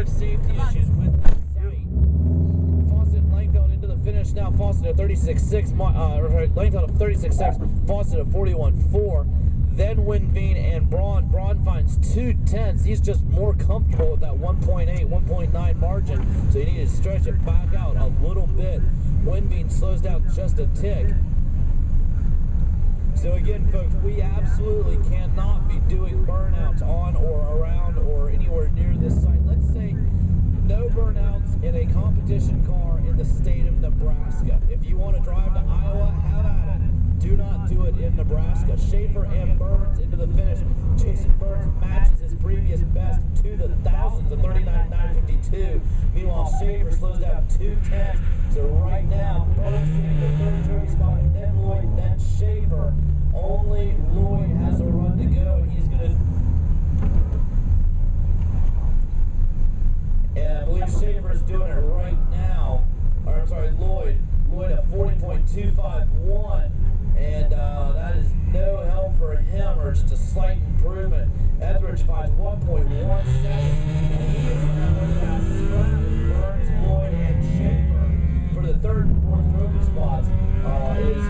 road safety issues with the sight. Fawcett and Langfeld into the finish now. Fawcett at 36.6, Langfeld at 36.6, Fawcett at 41.4. Then Winveen and Braun. Braun finds 2/10. He's just more comfortable with that 1.8, 1.9 margin, so you need to stretch it back out a little bit. Winveen slows down just a tick. So again, folks, we absolutely cannot be doing burnouts on or around or anywhere near this site. Let's say no burnouts in a competition car in the state of Nebraska. If you want to drive to Iowa, have at it. Do not do it in Nebraska. Schaefer and Burns into the finish. Jason Burns matches his previous best to the thousands of 39.952. Meanwhile, Schaefer slows down 2/10. So right now, Burns in the third trophy spot, then Lloyd, then Schaefer. Only Lloyd has a run to go, and he's going to... And I believe Schaefer's doing it right now. Or, I'm sorry, Lloyd. Lloyd at 40.251. And that is no help for him, or just a slight improvement. Etheridge finds 1.17. And he is going to scrap Burns, Lloyd, and Schaefer for the third and fourth trophy spots. Is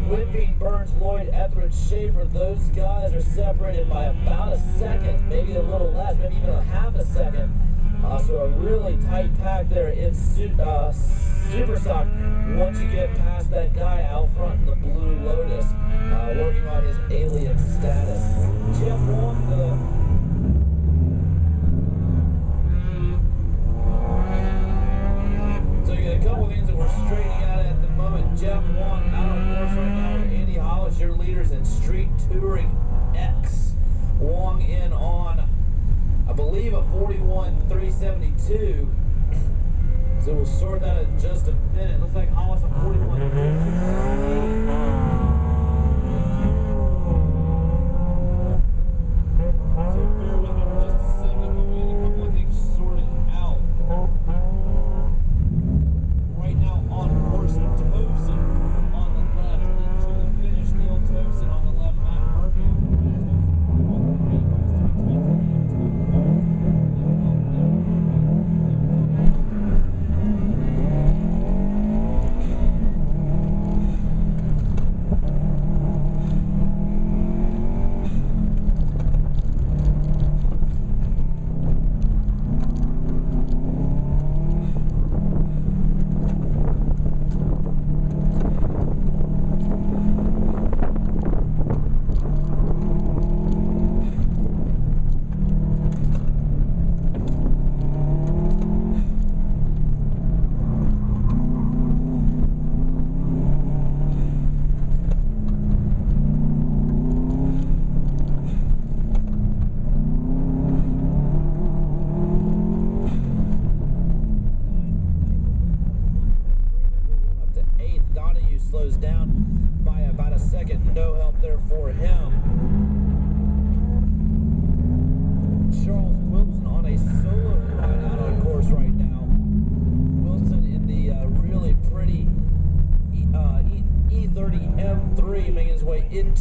Winveen, Burns, Lloyd, Etheridge, Schaefer. Those guys are separated by about a second, maybe a little less, maybe even a half a second. So a really tight pack there in Super Stock. Once you get past that guy out front in the Blue Lotus, working on his alien status. Jeff Wong to the... So you got a couple of things that we're straightening out at the moment. Jeff Wong out on course right now with Andy Hollis, your leaders in Street Touring X. Wong in on, I believe, a 41.372. So we'll sort that in just a minute. Looks like Hollis at 41.368. So bear with me for just a second. We'll get a couple of things sorted out. Right now on course, Towson on the left into the finish. Neil Towson on the left. Matt Murphy on the right.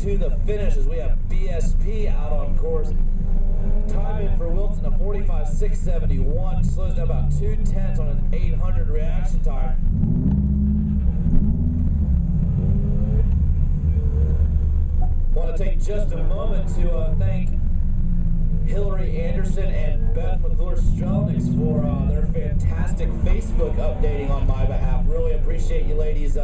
To the finish as we have BSP out on course. Time in for Wilson at 45.671. Slows down about 2/10 on an 800 reaction time. Want to take just a moment to thank Hillary Anderson and Beth McClure-Strelnick for their fantastic Facebook updating on my behalf. Really appreciate you ladies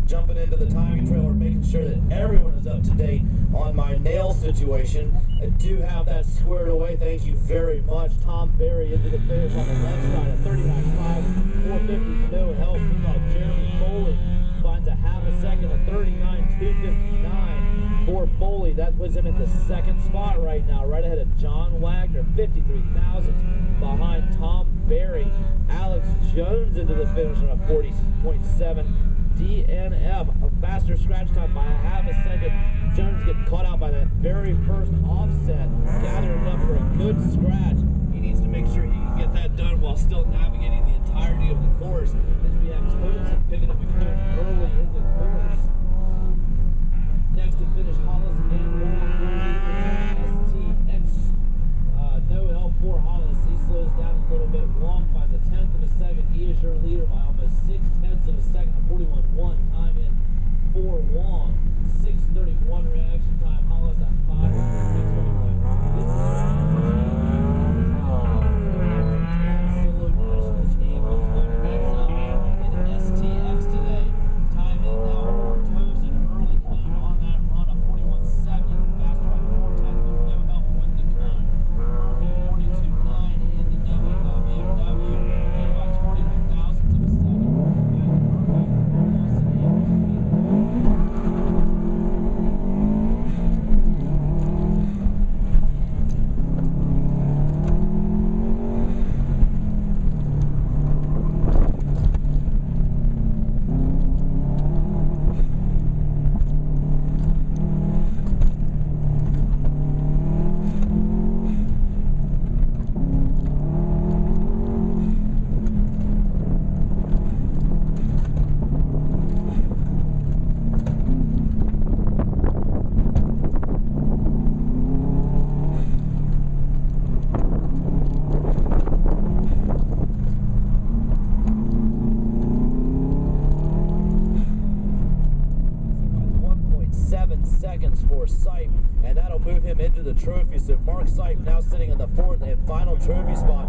jumping into the timing trailer, making sure that everyone is up to date on my nail situation. I do have that squared away. Thank you very much. Tom Berry into the finish on the left side at 39.5, 450, no help. Meanwhile, Jeremy Foley finds a half a second at 39.259 for Foley. That puts him in the second spot right now, right ahead of John Wagner, 53 thousandths behind Tom Berry. Alex Jones into the finish on a 40.7. DNF, a faster scratch time by a half a second. Jones getting caught out by that very first offset, gathering up for a good scratch. He needs to make sure he can get that done while still navigating the entirety of the course, as we have Towson picking up a good early in the course. Next to finish, Hollis and Wong, STX, no a little bit. Wong finds a 1/10 of a second. He is your leader by almost 6/10 of a second. A 41.1 time in for Wong. 6:31 reaction time. Hollis at 5:6:21. This is Solo National Champion. That's up in STX today. Time in now for Tozen. Early cone on that run of 41.70. Faster by 4/10 with no help with the cone. Murphy 42.9 in the BMW. And by 21 thousandths of a second. Seconds for Sipe, and that'll move him into the trophy. So Mark Sipe now sitting in the fourth and final trophy spot.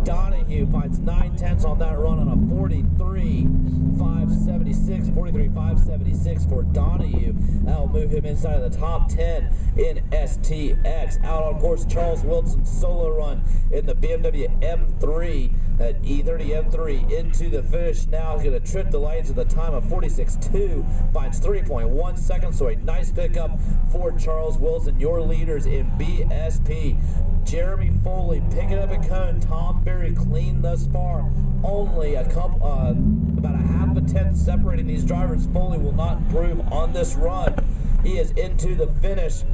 Donahue finds 9/10 on that run on a 43.576. 43.576 for Donahue. That'll move him inside of the top 10 in STX. Out on course, Charles Wilson solo run in the BMW M3 at E30 M3 into the finish. Now he's going to trip the lights at the time of 46.2, finds 3.1 seconds, so a nice pickup for Charles Wilson. Your leaders in BSP. Jeremy Foley picking up a cone. Tom Berry clean thus far. Only a couple, about a half a tenth separating these drivers. Foley will not improve on this run. He is into the finish.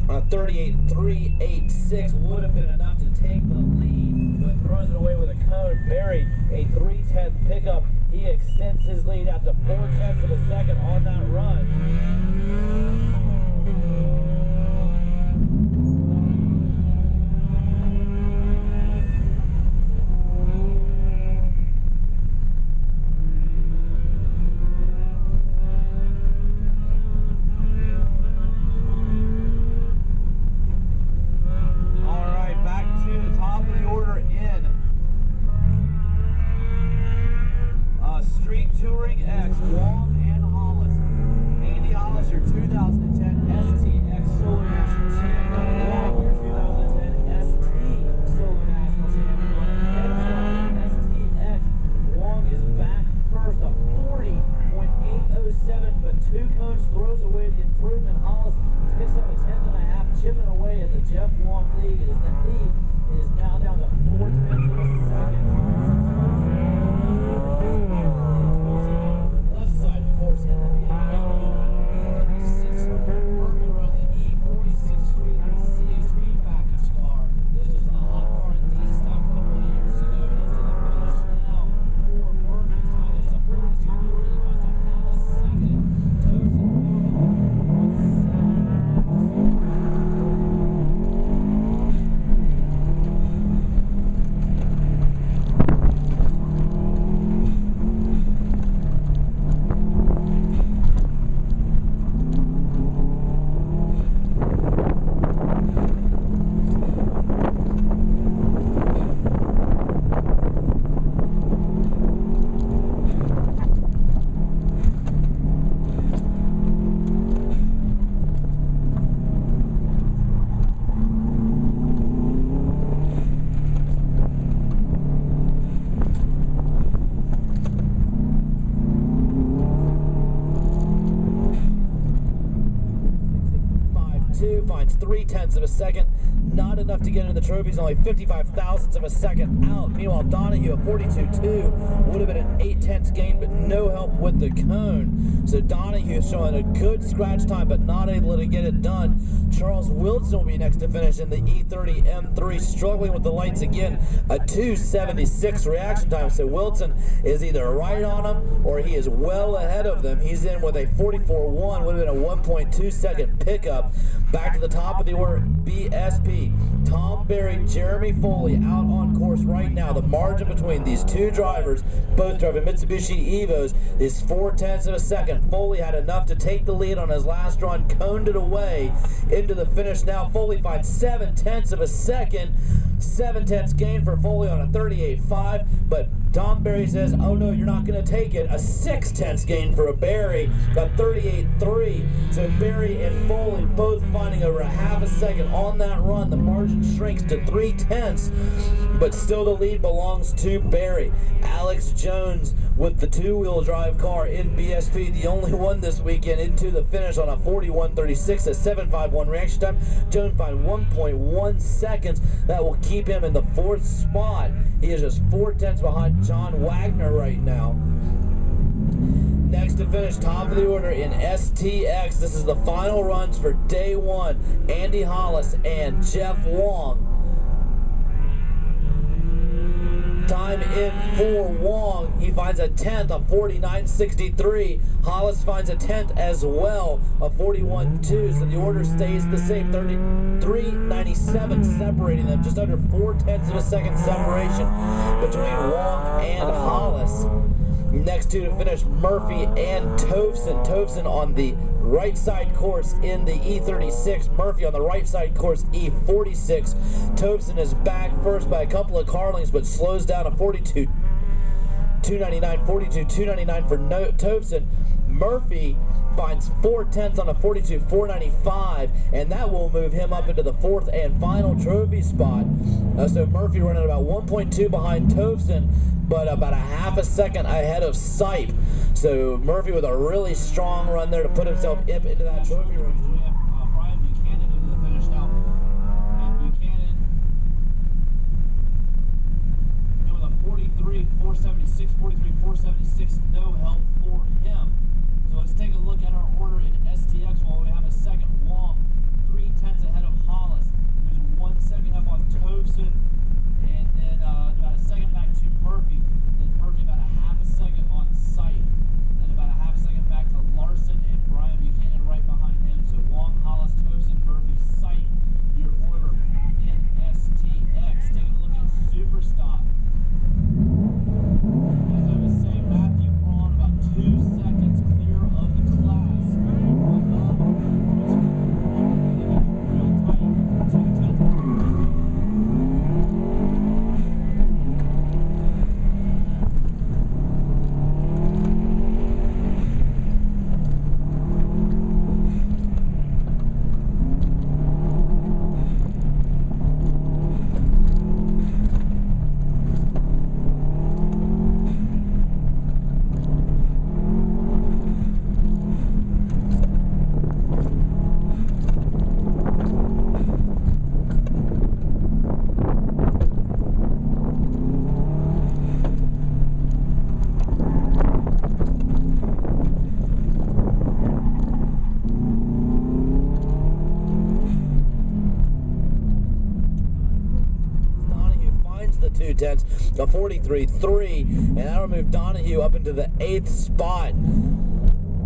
38.386 would have been enough to take the lead, but throws it away with a cone. Berry, a 3/10 pickup. He extends his lead out to 4/10 of a second on that run. Street Touring X, Wong and Hollis. Andy Hollis, your 2010 STX Solo National Champion. Wong, your 2010 ST Solo National Champion. STX. Wong is back first, a 40.807, but two cones throws away the improvement. Hollis picks up a 10.5, chipping away at the Jeff Wong lead. The lead is now down to 4/10 of a second. Finds 3/10 of a second, not enough to get into the trophies, only 55 thousandths of a second out. Meanwhile, Donahue at 42.2 would have been an 8/10 gain, but no help with the cone. So Donahue is showing a good scratch time, but not able to get it done. Charles Wilson will be next to finish in the E30 M3, struggling with the lights again. A 2:76 reaction time, so Wilson is either right on him or he is well ahead of them. He's in with a 44.1, would have been a 1.2 second pickup. Back to the top top of the order, BSP. Tom Berry, Jeremy Foley out on course right now. The margin between these two drivers, both driving Mitsubishi Evos, is 0.4 of a second. Foley had enough to take the lead on his last run, coned it away into the finish. Now Foley finds 0.7 of a second. 0.7 gain for Foley on a 38.5, but Tom Berry says, oh no, you're not going to take it. A 0.6 gain for a Berry, a 38.3. So Berry and Foley both finding over a half a second on that run. The margin shrinks to 0.3, but still the lead belongs to Berry. Alex Jones with the two-wheel drive car in BSP, the only one this weekend into the finish on a 41.36 at 7.51 reaction time. Jones finds 1.1 seconds. That will keep him in the 4th spot. He is just 0.4 behind John Wagner right now. Next to finish, top of the order in STX. This is the final runs for day one. Andy Hollis and Jeff Wong. Time in for Wong. He finds a 10th, a 49.63. Hollis finds a 10th as well, a 41.2. So the order stays the same, 33.97 separating them. Just under 0.4 of a second separation between Wong and Hollis. Next two to finish, Murphy and Tovson. Tovson on the right side course in the E36. Murphy on the right side course, E46. Tovson is back first by a couple of car lengths, but slows down to 42.299, 42.299 for Tovson. Murphy finds 0.4 on a 42.495, and that will move him up into the 4th and final trophy spot. So Murphy running about 1.2 behind Tovson, but about a half a second ahead of Sipe. So Murphy with a really strong run there to put himself up into that trophy race. We have Brian Buchanan into the finish now. And Buchanan with a 43.476, 43.476, no help for him. So let's take a look at our order in STX while we have a second. Wong, 0.3 ahead of Hollis, who's 1 second up on Tovson, and then about a second back to Murphy. Then Murphy about a half a second on Sipe. Then about a half a second back to Larson and Brian Buchanan right behind him. So Wong, Hollis, Tovson, Murphy, Sipe, your order in STX. Take a look at Superstock. As I was saying, Matthew Braun about 2 seconds clear of the class. Real tight. 2 tenths. The 2/10, a 43.3, and that'll move Donahue up into the 8th spot.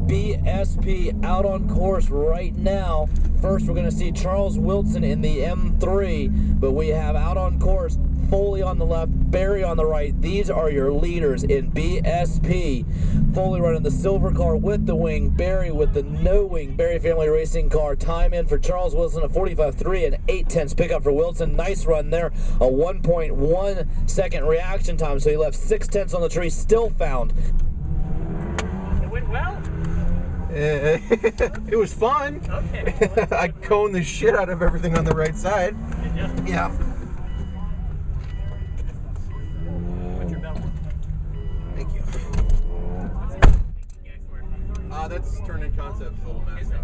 BSP out on course right now. First, we're going to see Charles Wilson in the M3, but we have out on course Foley on the left, Berry on the right. These are your leaders in BSP. Foley running the silver car with the wing, Berry with the no wing, Berry Family Racing car. Time in for Charles Wilson, a 45.3 and 0.8 pickup for Wilson. Nice run there, a 1.1 second reaction time, so he left 0.6 on the tree, still found. It went well. It was fun. Okay. I coned the shit out of everything on the right side. Did you? Yeah. What's your belt? Thank you. That's Turn In Concepts, little mascot.